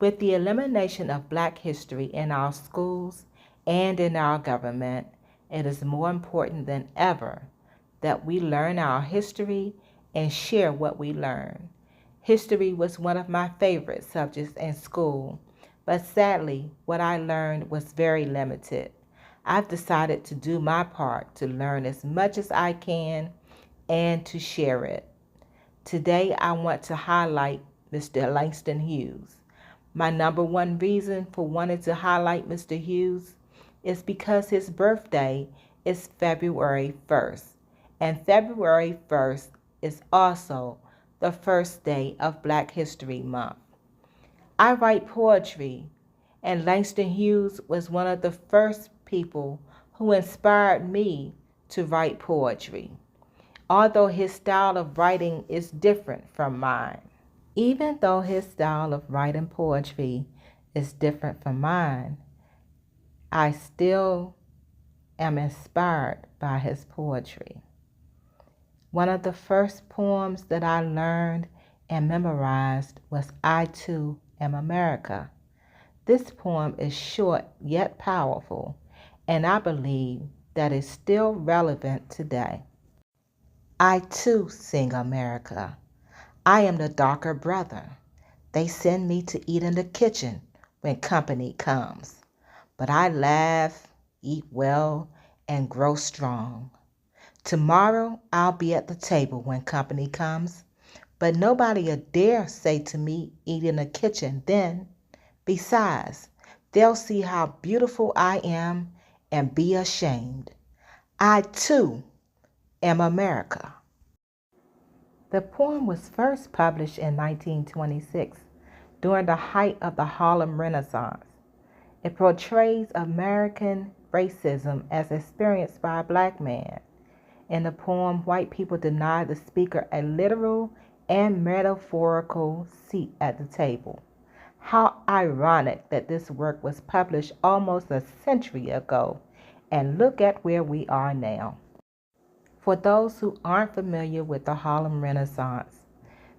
With the elimination of Black history in our schools and in our government, it is more important than ever that we learn our history and share what we learn. History was one of my favorite subjects in school, but sadly, what I learned was very limited. I've decided to do my part to learn as much as I can and to share it. Today, I want to highlight Mr. Langston Hughes. My number one reason for wanting to highlight Mr. Hughes is because his birthday is February 1st, and February 1st is also the first day of Black History Month. I write poetry, and Langston Hughes was one of the first people who inspired me to write poetry, although his style of writing is different from mine. Even though his style of writing poetry is different from mine, I still am inspired by his poetry. One of the first poems that I learned and memorized was I Too Am America. This poem is short yet powerful, and I believe that it's still relevant today. I too sing America. I am the darker brother. They send me to eat in the kitchen when company comes. But I laugh, eat well, and grow strong. Tomorrow I'll be at the table when company comes, but nobody'll dare say to me, eat in the kitchen then. Besides, they'll see how beautiful I am and be ashamed. I too am America. The poem was first published in 1926 during the height of the Harlem Renaissance. It portrays American racism as experienced by a Black man. In the poem, white people deny the speaker a literal and metaphorical seat at the table. How ironic that this work was published almost a century ago, and look at where we are now. For those who aren't familiar with the Harlem Renaissance,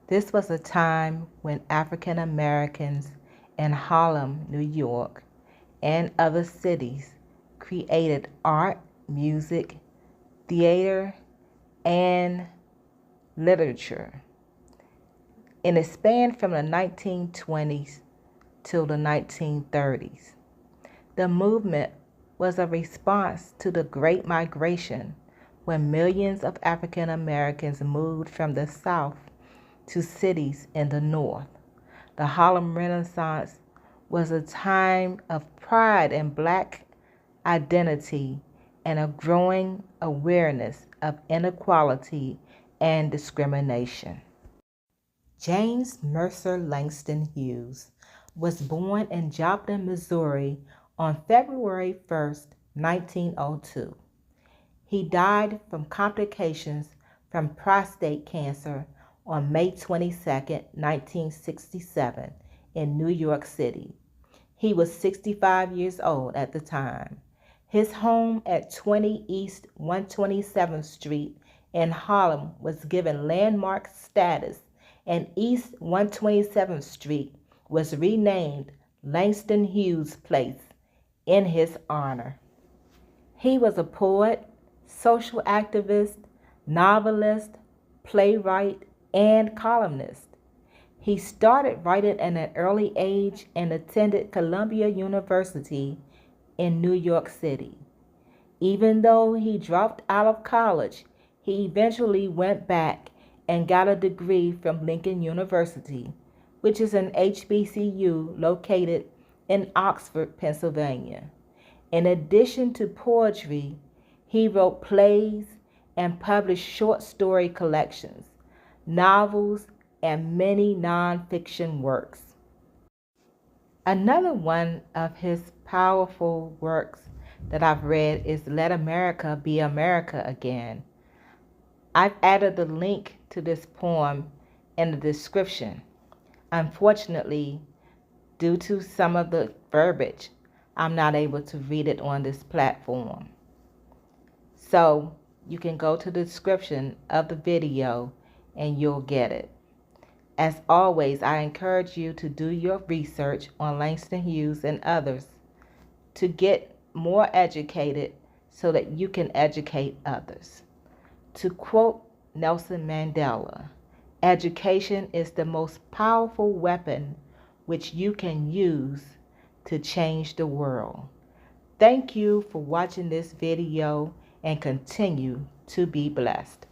this was a time when African Americans in Harlem, New York, and other cities created art, music, theater, and literature. And it spanned from the 1920s till the 1930s. The movement was a response to the Great Migration, when millions of African Americans moved from the South to cities in the North. The Harlem Renaissance was a time of pride in Black identity and a growing awareness of inequality and discrimination. James Mercer Langston Hughes was born in Joplin, Missouri on February 1st, 1902. He died from complications from prostate cancer on May 22, 1967, in New York City. He was 65 years old at the time. His home at 20 East 127th Street in Harlem was given landmark status, and East 127th Street was renamed Langston Hughes Place in his honor. He was a poet, social activist, novelist, playwright, and columnist. He started writing at an early age and attended Columbia University in New York City. Even though he dropped out of college, he eventually went back and got a degree from Lincoln University, which is an HBCU located in Oxford, Pennsylvania. In addition to poetry, he wrote plays and published short story collections, novels, and many nonfiction works. Another one of his powerful works that I've read is Let America Be America Again. I've added the link to this poem in the description. Unfortunately, due to some of the verbiage, I'm not able to read it on this platform. So you can go to the description of the video and you'll get it. As always, I encourage you to do your research on Langston Hughes and others to get more educated so that you can educate others. To quote Nelson Mandela, education is the most powerful weapon which you can use to change the world. Thank you for watching this video and continue to be blessed.